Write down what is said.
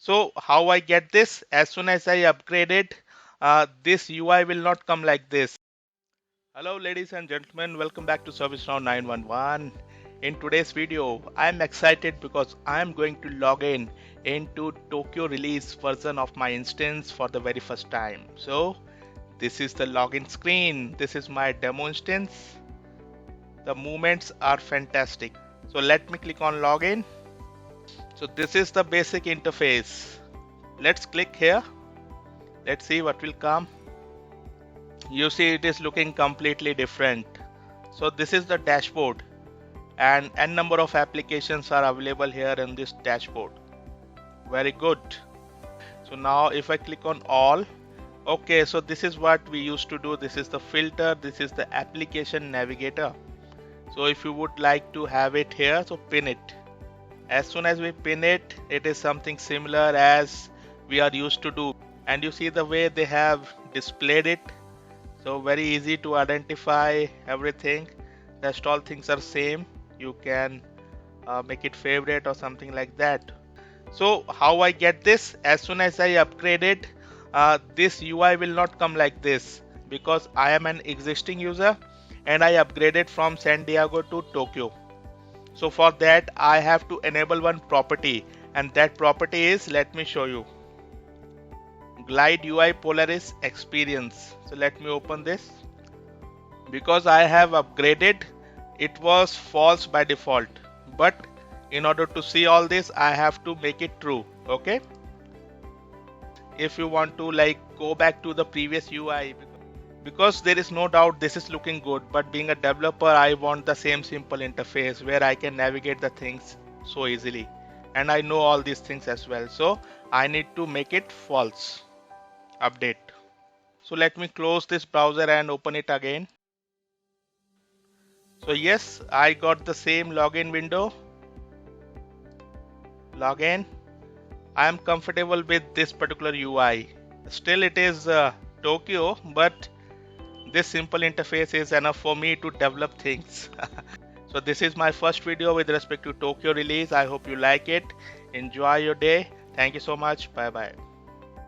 So how I get this? As soon as I upgrade it, this UI will not come like this. Hello ladies and gentlemen, welcome back to ServiceNow 911. In today's video, I am excited because I am going to log in into Tokyo release version of my instance for the very first time. So this is the login screen. This is my demo instance. The movements are fantastic. So let me click on login. So this is the basic interface. Let's click here. Let's see what will come. You see it is looking completely different. So this is the dashboard and n number of applications are available here in this dashboard. Very good. So now if I click on all, okay, so this is what we used to do. This is the filter, this is the application navigator. So if you would like to have it here, so pin it. As soon as we pin it, it is something similar as we are used to do. And you see the way they have displayed it. So very easy to identify everything. Rest all things are same. You can make it favorite or something like that. So how I get this? As soon as I upgrade it, this UI will not come like this because I am an existing user and I upgraded from San Diego to Tokyo. So for that I have to enable one property, and that property is, let me show you, Glide UI Polaris Experience. So let me open this. Because I have upgraded, it was false by default, but in order to see all this I have to make it true. Okay, if you want to go back to the previous UI, because there is no doubt this is looking good, but being a developer I want the same simple interface where I can navigate the things so easily, and I know all these things as well. So I need to make it false. Update. So let me close this browser and open it again. So yes, I got the same login window. Login. I am comfortable with this particular UI. Still it is Tokyo, but this simple interface is enough for me to develop things. So this is my first video with respect to Tokyo release. I hope you like it. Enjoy your day. Thank you so much. Bye bye.